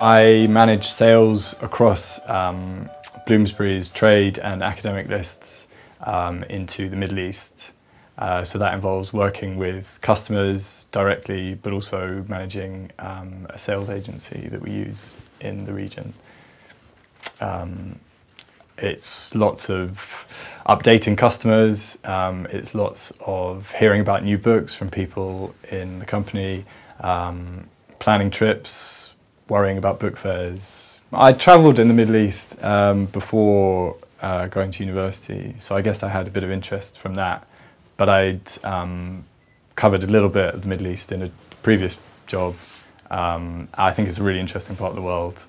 I manage sales across Bloomsbury's trade and academic lists into the Middle East. So that involves working with customers directly, but also managing a sales agency that we use in the region. It's lots of updating customers, it's lots of hearing about new books from people in the company, planning trips, worrying about book fairs. I travelled in the Middle East before going to university, so I guess I had a bit of interest from that. But I'd covered a little bit of the Middle East in a previous job. I think it's a really interesting part of the world.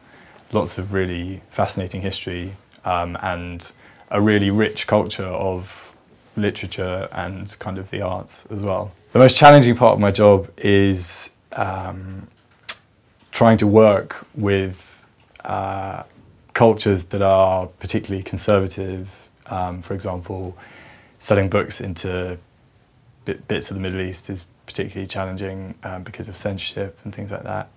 Lots of really fascinating history and a really rich culture of literature and kind of the arts as well. The most challenging part of my job is trying to work with cultures that are particularly conservative. For example, selling books into bits of the Middle East is particularly challenging because of censorship and things like that.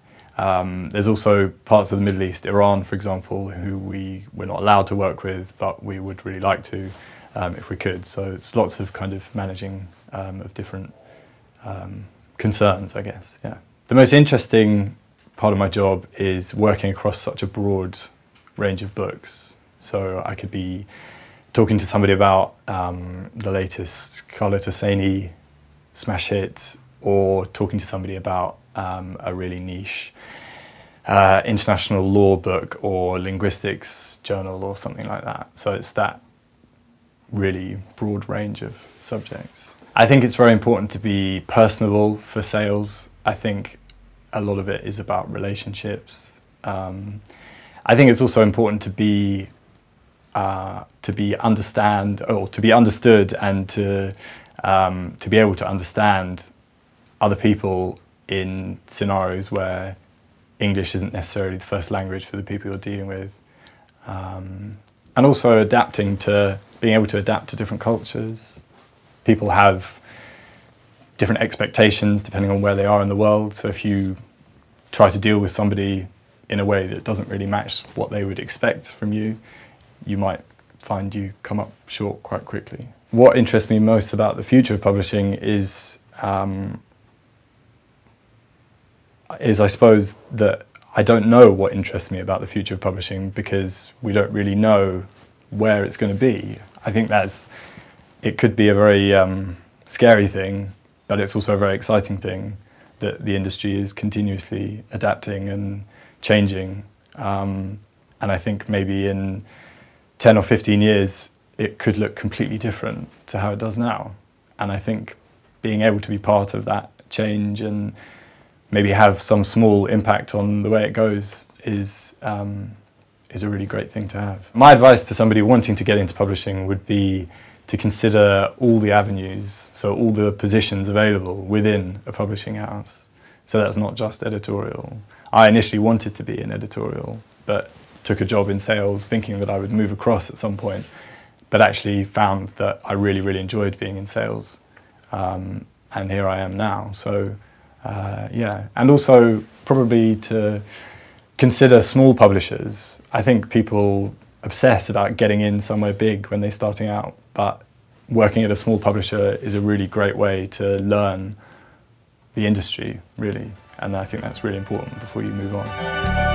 There's also parts of the Middle East, Iran for example, who we're not allowed to work with, but we would really like to if we could. So it's lots of kind of managing of different concerns, I guess. Yeah. The most interesting part of my job is working across such a broad range of books. So I could be talking to somebody about the latest Khaled Hosseini smash hit, or talking to somebody about a really niche international law book or linguistics journal or something like that. So it's that really broad range of subjects. I think it's very important to be personable for sales. I think a lot of it is about relationships. I think it's also important to be understood and to be able to understand other people in scenarios where English isn't necessarily the first language for the people you're dealing with. And also being able to adapt to different cultures. People have different expectations depending on where they are in the world. So if you try to deal with somebody in a way that doesn't really match what they would expect from you, you might find you come up short quite quickly. What interests me most about the future of publishing is I suppose that I don't know what interests me about the future of publishing because we don't really know where it's going to be. I think it could be a very scary thing, but it's also a very exciting thing that the industry is continuously adapting and changing. And I think maybe in 10 or 15 years, it could look completely different to how it does now. And I think being able to be part of that change and maybe have some small impact on the way it goes is a really great thing to have. My advice to somebody wanting to get into publishing would be to consider all the avenues, so all the positions available within a publishing house. So that's not just editorial. I initially wanted to be in editorial, but took a job in sales thinking that I would move across at some point, but actually found that I really, really enjoyed being in sales. And here I am now. So yeah, and also probably to consider small publishers. I think people obsess about getting in somewhere big when they're starting out, but working at a small publisher is a really great way to learn the industry, really. And I think that's really important before you move on.